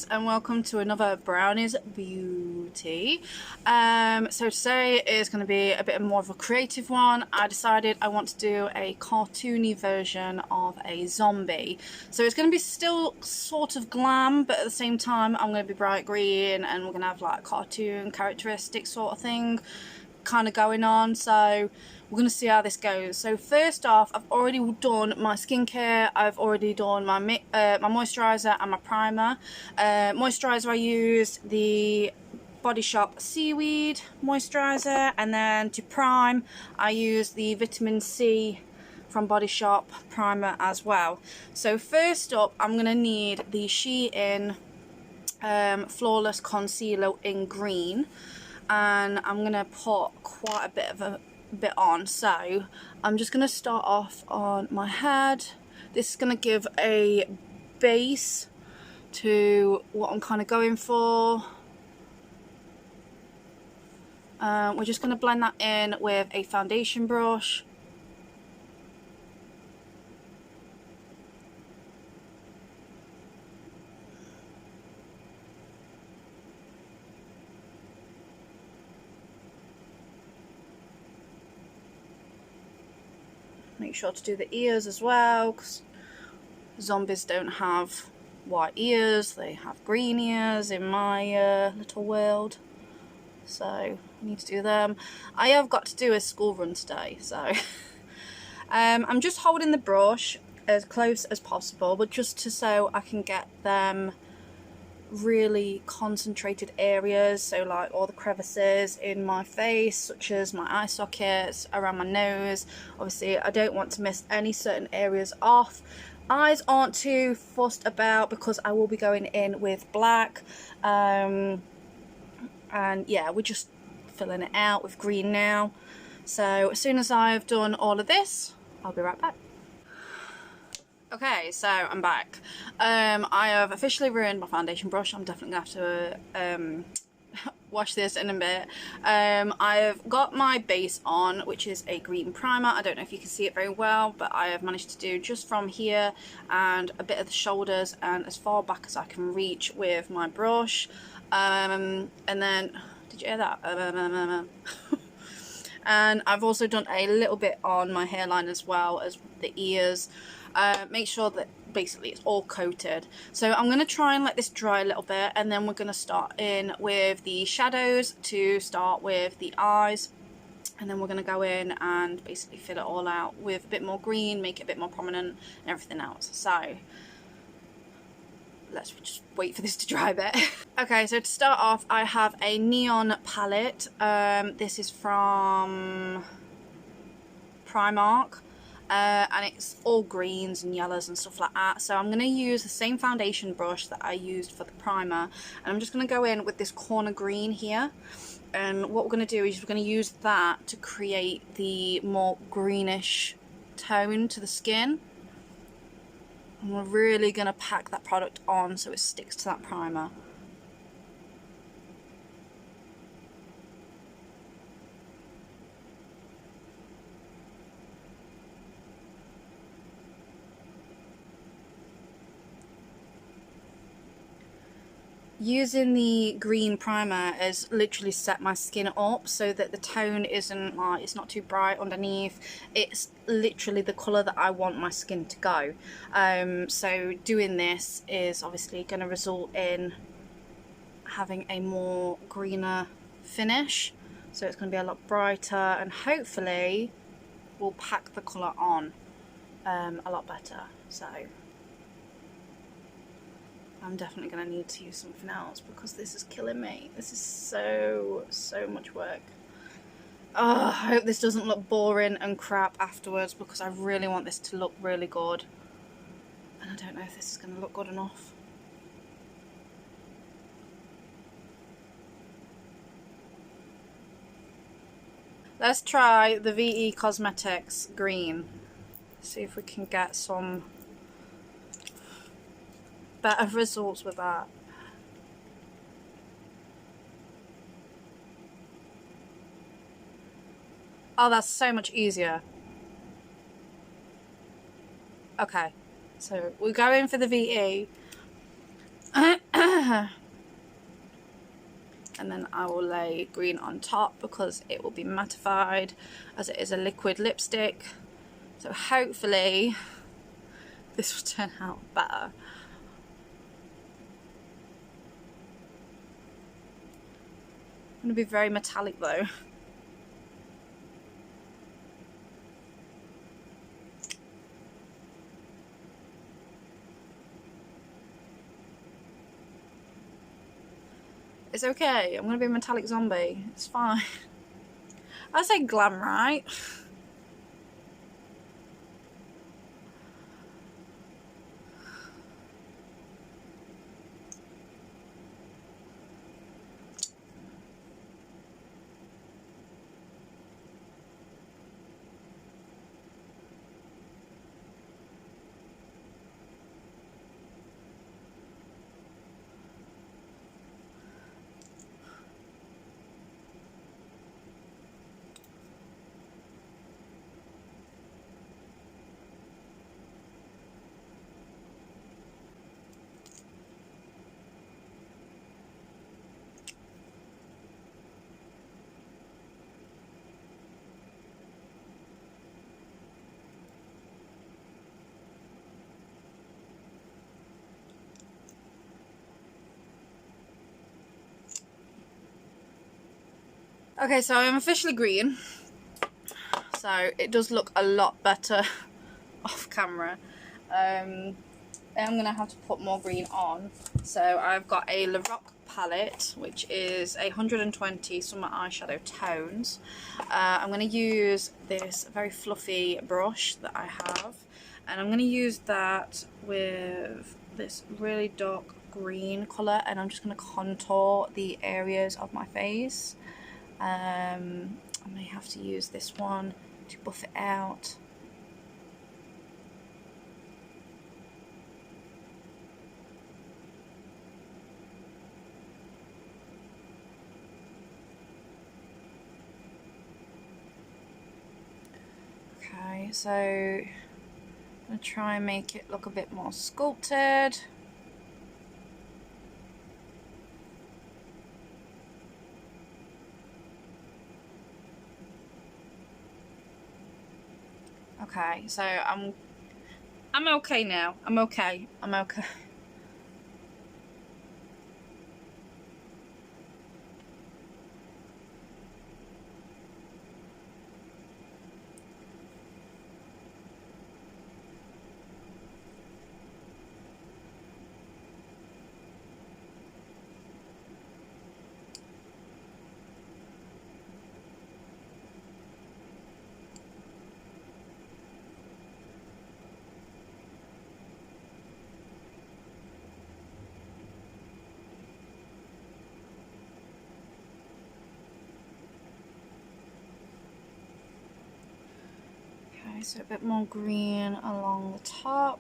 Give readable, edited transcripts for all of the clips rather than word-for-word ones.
guys, and welcome to another Brownies Beauty. So today is going to be a bit more of a creative one. I decided I want to do a cartoony version of a zombie. So it's going to be still sort of glam, but at the same time I'm going to be bright green and we're going to have like cartoon characteristic sort of thing kind of going on. So we're going to see how this goes. So first off, I've already done my skincare. I've already done my my moisturiser and my primer. Moisturiser, I used the Body Shop Seaweed moisturiser, and then to prime I used the vitamin C from Body Shop primer as well. So first up, I'm going to need the Shein Flawless Concealer in green, and I'm going to put quite a bit on. So I'm just going to start off on my head. This is going to give a base to what I'm kind of going for. We're just going to blend that in with a foundation brush. Make sure to do the ears as well, because zombies don't have white ears, they have green ears in my little world. So I need to do them. I have got to do a school run today, so I'm just holding the brush as close as possible, but just so I can get them really concentrated areas, so like all the crevices in my face, such as my eye sockets, around my nose. Obviously I don't want to miss any certain areas off. Eyes aren't too fussed about because I will be going in with black, and yeah, we're just filling it out with green now. So as soon as I've done all of this, I'll be right back. Okay, so I'm back. I have officially ruined my foundation brush. I'm definitely going to have to wash this in a bit. I've got my base on, which is a green primer. I don't know if you can see it very well, but I have managed to do just from here and a bit of the shoulders and as far back as I can reach with my brush. And then, did you hear that? And I've also done a little bit on my hairline as well as the ears. Make sure that basically it's all coated. So I'm going to try and let this dry a little bit, and then we're going to start in with the shadows to start with the eyes, and then we're going to go in and basically fill it all out with a bit more green, make it a bit more prominent and everything else. So let's just wait for this to dry a bit. Okay, so to start off, I have a neon palette. This is from Primark. And it's all greens and yellows and stuff like that. So I'm going to use the same foundation brush that I used for the primer, and I'm just going to go in with this corner green here. And what we're going to do is we're going to use that to create the more greenish tone to the skin. And we're really going to pack that product on so it sticks to that primer. Using the green primer has literally set my skin up so that the tone isn't like, it's not too bright underneath. It's literally the colour that I want my skin to go. So doing this is obviously going to result in having a more greener finish. So it's going to be a lot brighter, and hopefully will pack the colour on a lot better. So I'm definitely going to need to use something else because this is killing me. This is so much work. Oh, I hope this doesn't look boring and crap afterwards, because I really want this to look really good. And I don't know if this is going to look good enough. Let's try the VE Cosmetics green. See if we can get some better results with that. Oh, that's so much easier. Okay, so we're going for the VE. And then I will lay green on top because it will be mattified as it is a liquid lipstick. So hopefully this will turn out better. I'm going to be very metallic though. It's okay, I'm going to be a metallic zombie. It's fine. I say glam, right? Okay, so I'm officially green. So it does look a lot better off camera. I'm going to have to put more green on. So I've got a Roc palette, which is 120 summer eyeshadow tones. I'm going to use this very fluffy brush that I have. And I'm going to use that with this really dark green colour. And I'm just going to contour the areas of my face. I may have to use this one to buff it out. Okay, so I'm going to try and make it look a bit more sculpted. Okay, so I'm okay now. I'm okay. So a bit more green along the top,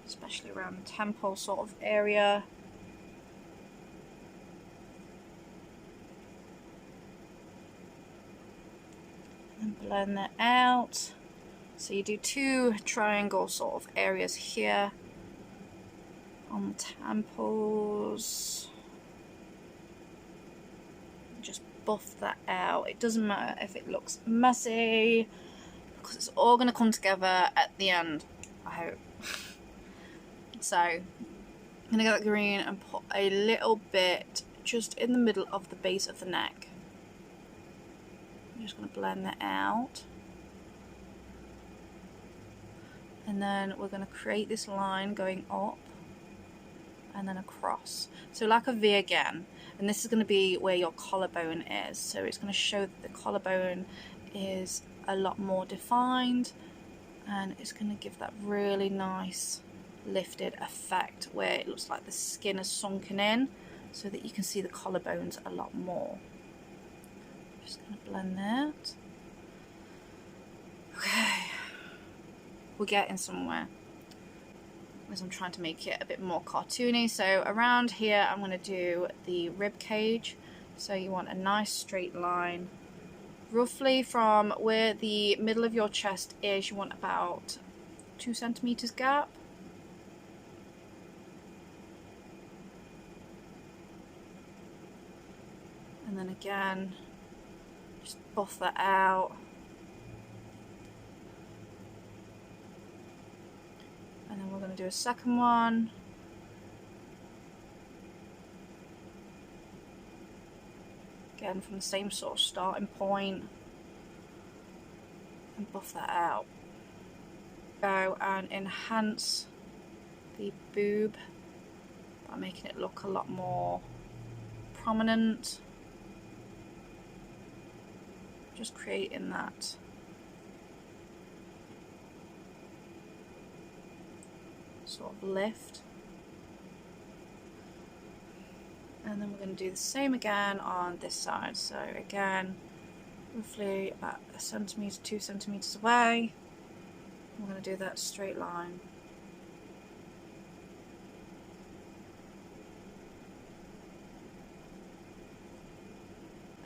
especially around the temple sort of area. And blend that out. So you do two triangle sort of areas here on the temples. Just buff that out. It doesn't matter if it looks messy because it's all going to come together at the end, I hope. So I'm going to get that green and put a little bit just in the middle of the base of the neck. I'm just going to blend that out. And then we're going to create this line going up and then across. So like a V again. And this is going to be where your collarbone is. So it's going to show that the collarbone is a lot more defined. And it's going to give that really nice lifted effect where it looks like the skin is sunken in. So that you can see the collarbones a lot more. Just going to blend that. Okay. We're getting somewhere. As I'm trying to make it a bit more cartoony. So around here I'm going to do the rib cage. So you want a nice straight line. Roughly from where the middle of your chest is, you want about 2 centimeters gap. And then again, just buff that out. And then we're going to do a second one. Again, from the same sort of starting point. And buff that out. Go and enhance the boob by making it look a lot more prominent. Just creating that sort of lift. And then we're going to do the same again on this side. So again, roughly about 1 centimetre, 2 centimetres away. We're going to do that straight line.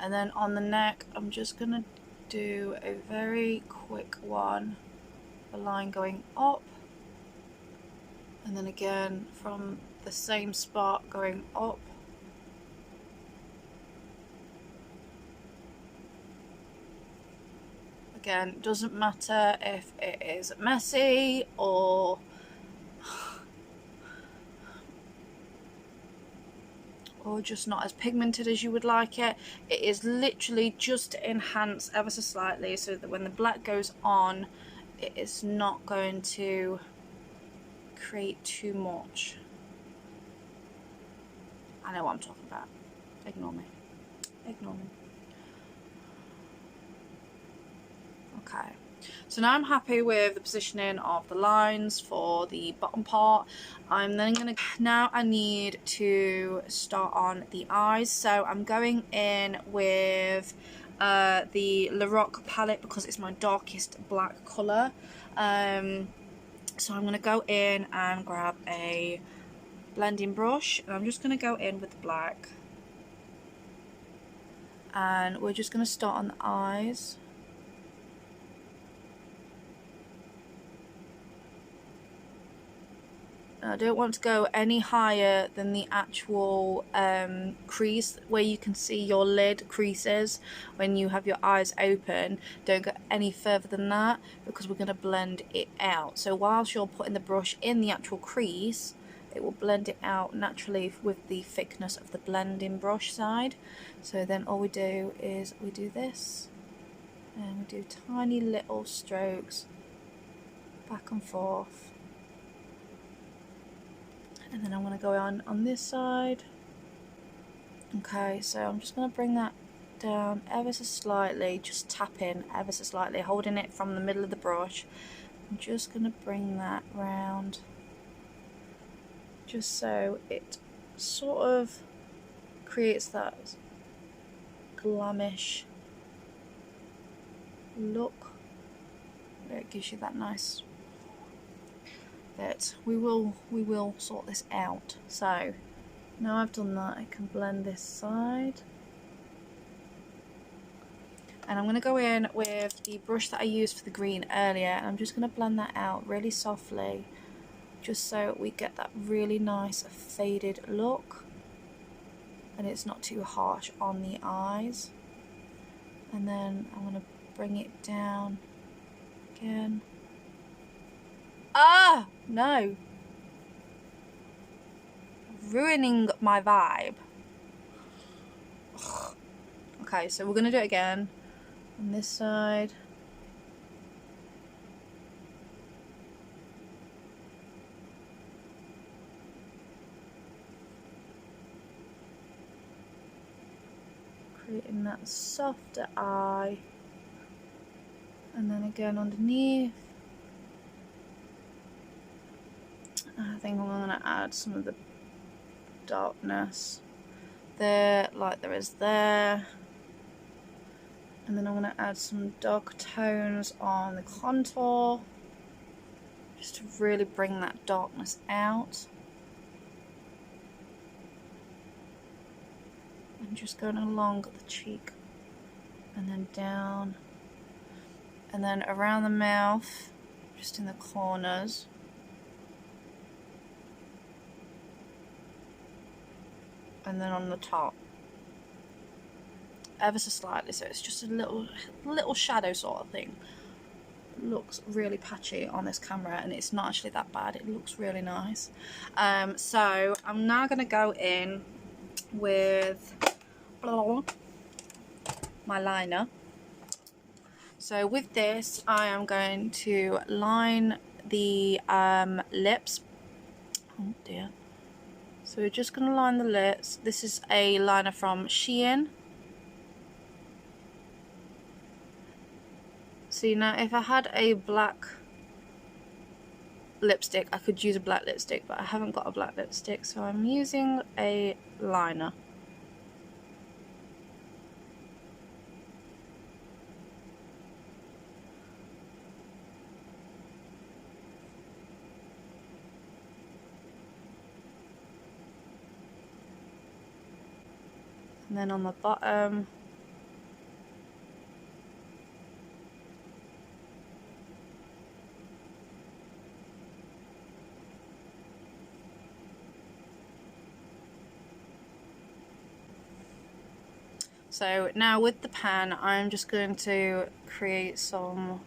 And then on the neck, I'm just going to do a very quick one, a line going up, and then again from the same spot going up. Again, it doesn't matter if it is messy or just not as pigmented as you would like it. It is literally just to enhance ever so slightly so that when the black goes on, it is not going to create too much. I know what I'm talking about. Ignore me. Ignore me. Okay. So now I'm happy with the positioning of the lines for the bottom part. I'm then going to, now I need to start on the eyes. So I'm going in with the Roc palette because it's my darkest black colour. So I'm going to go in and grab a blending brush and I'm just going to go in with the black. And we're just going to start on the eyes. I don't want to go any higher than the actual crease where you can see your lid creases when you have your eyes open. Don't go any further than that because we're going to blend it out. So whilst you're putting the brush in the actual crease, it will blend it out naturally with the thickness of the blending brush side. So then all we do is we do this and we do tiny little strokes back and forth. And then I'm going to go on this side. Okay, so I'm just going to bring that down ever so slightly, just tap in ever so slightly, holding it from the middle of the brush. I'm just going to bring that round, just so it sort of creates that glamish look. It gives you that nice. But we will sort this out. So now I've done that, I can blend this side. And I'm going to go in with the brush that I used for the green earlier, and I'm just going to blend that out really softly, just so we get that really nice faded look and it's not too harsh on the eyes. And then I'm going to bring it down again. Ah, no. Ruining my vibe. Ugh. Okay, so we're going to do it again on this side. Creating that softer eye. And then again underneath. I think I'm going to add some of the darkness there, like there is there. And then I'm going to add some dark tones on the contour, just to really bring that darkness out. And just going along the cheek, and then down, and then around the mouth, just in the corners. And then on the top. ever so slightly, so it's just a little shadow sort of thing. It looks really patchy on this camera, and it's not actually that bad. It looks really nice. So I'm now going to go in with my liner. So with this, I am going to line the lips. Oh dear. So we're just going to line the lips. This is a liner from Shein. See, now if I had a black lipstick, I could use a black lipstick, but I haven't got a black lipstick, so I'm using a liner. And then on the bottom, so now with the pen, I'm just going to create some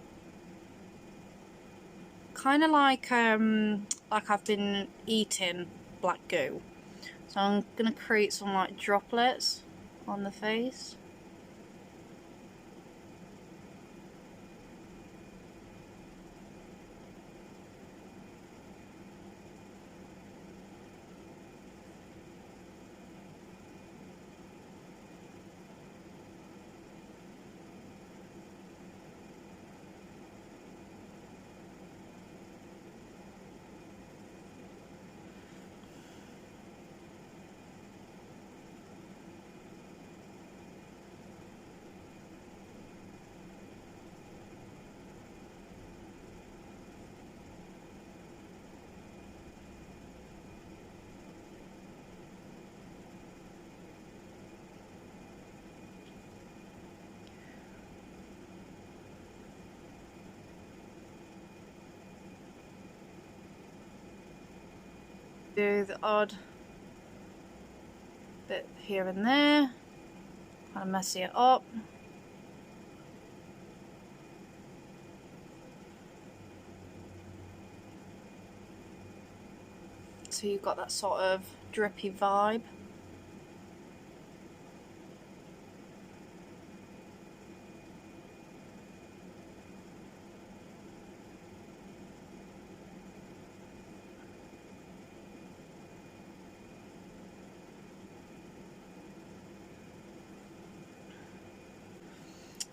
kind of like I've been eating black goo. So I'm going to create some like droplets on the face. Do the odd bit here and there, kind of messy it up. So you've got that sort of drippy vibe.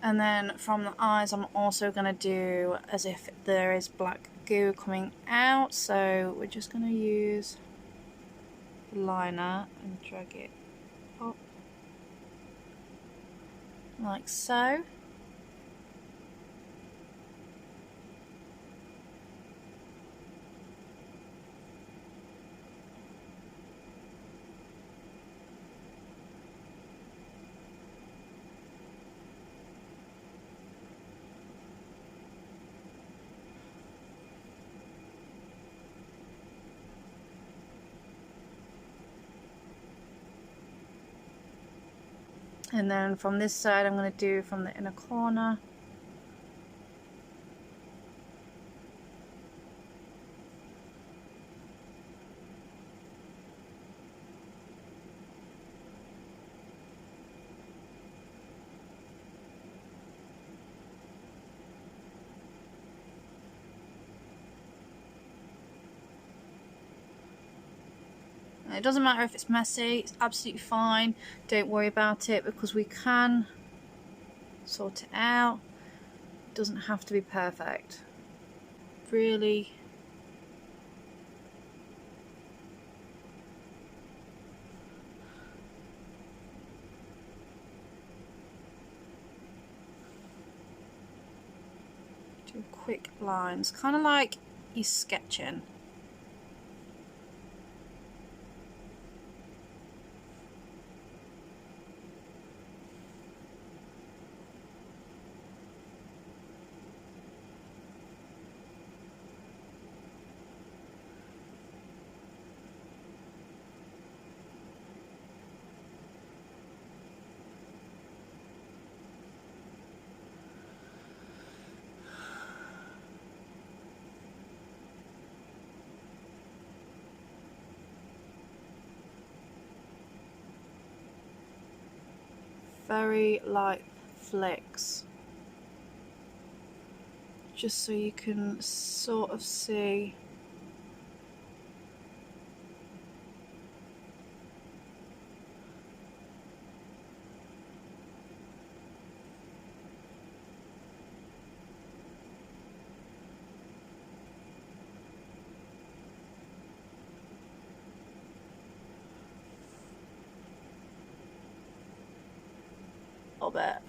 And then from the eyes, I'm also going to do as if there is black goo coming out. So we're just going to use the liner and drag it up like so. And then from this side, I'm going to do from the inner corner. It doesn't matter if it's messy, it's absolutely fine. Don't worry about it because we can sort it out. It doesn't have to be perfect. Really. Do quick lines, kind of like you're sketching. very light flicks, just so you can sort of see. A little bit.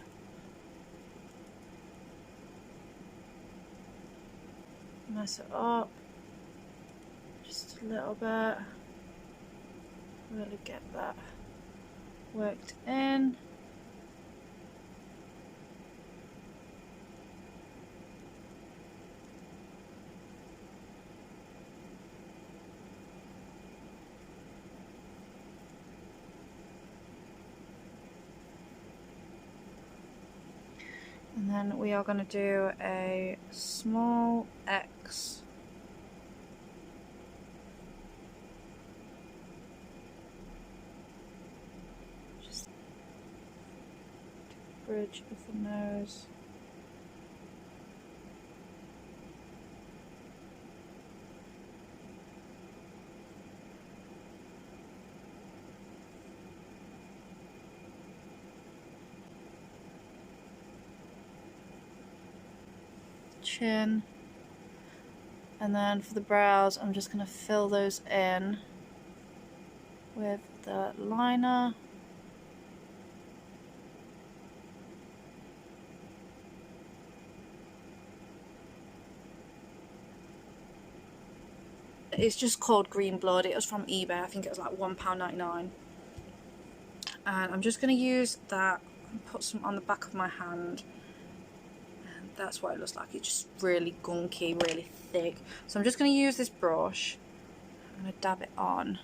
Mess it up just a little bit. Really get that worked in. And then we are going to do a small X. Just the bridge of the nose. Chin, and then for the brows I'm just going to fill those in with the liner. It's just called Green Blood. It was from eBay. I think it was like £1.99. And I'm just going to use that and put some on the back of my hand. That's what it looks like. It's just really gunky, really thick. So I'm just going to use this brush. I'm going to dab it on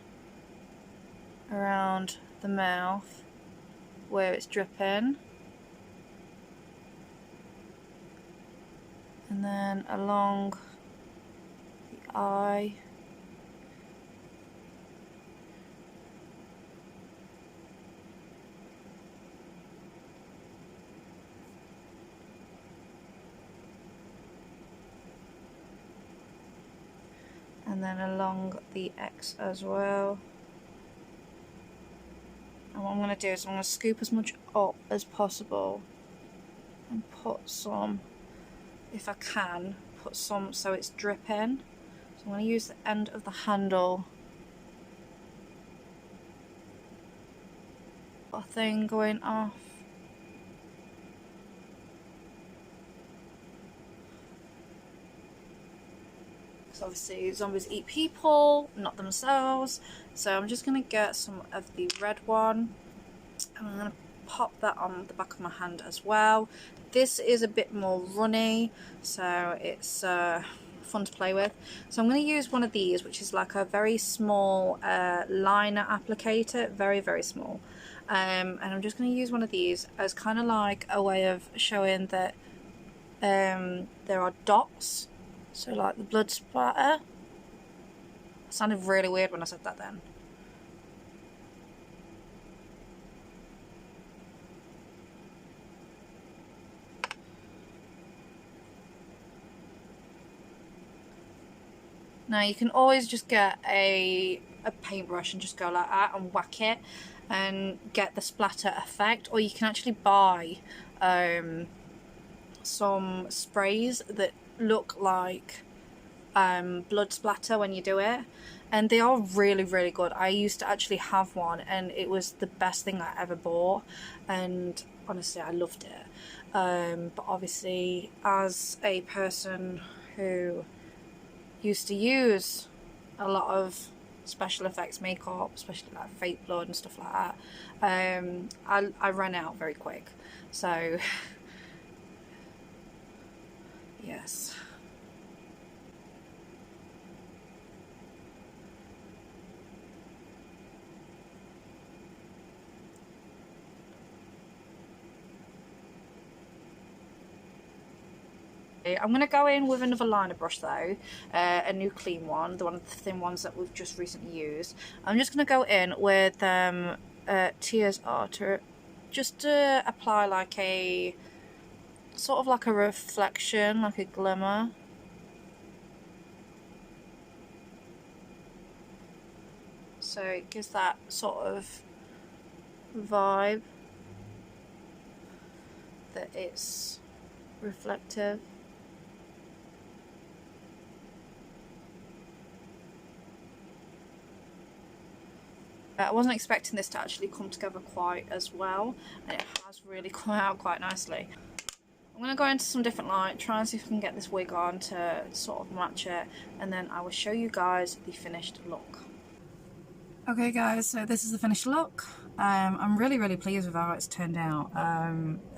around the mouth where it's dripping, and then along the eye. And then along the X as well. And what I'm going to do is I'm going to scoop as much up as possible and put some, if I can, put some so it's dripping. So I'm going to use the end of the handle. A thing going off. Obviously zombies eat people, not themselves, so I'm just going to get some of the red one and I'm going to pop that on the back of my hand as well. This is a bit more runny, so it's fun to play with. So I'm going to use one of these, which is like a very small liner applicator, very small, and I'm just going to use one of these as kind of like a way of showing that there are dots. So like the blood splatter. It sounded really weird when I said that then. Now you can always just get a paintbrush and just go like that and whack it and get the splatter effect, or you can actually buy some sprays that look like blood splatter when you do it, and they are really good. I used to actually have one and it was the best thing I ever bought, and honestly I loved it, but obviously as a person who used to use a lot of special effects makeup, especially like fake blood and stuff like that, I ran out very quick, so yes. I'm going to go in with another liner brush though, a new clean one, one of the thin ones that we've just recently used. I'm just going to go in with Tears Arter just to apply like a sort of like a reflection, like a glimmer. So it gives that sort of vibe that it's reflective. I wasn't expecting this to actually come together quite as well, and it has really come out quite nicely. I'm going to go into some different light, try and see if I can get this wig on to sort of match it, and then I will show you guys the finished look. Okay guys, so this is the finished look. I'm really pleased with how it's turned out.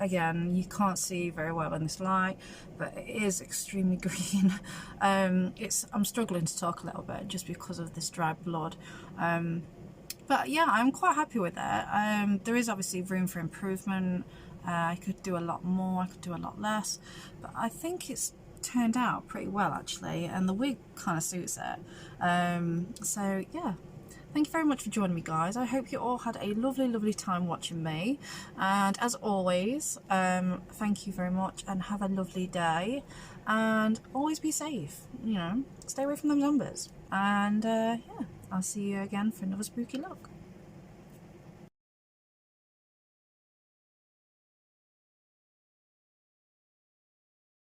Again, you can't see very well in this light, but it is extremely green. I'm struggling to talk a little bit just because of this dry blood. But yeah, I'm quite happy with it. There is obviously room for improvement. I could do a lot more, I could do a lot less, but I think it's turned out pretty well actually, and the wig kind of suits it. So yeah. Thank you very much for joining me, guys. I hope you all had a lovely time watching me. And as always, thank you very much and have a lovely day. And always be safe, you know, stay away from them zombies. And yeah, I'll see you again for another spooky look.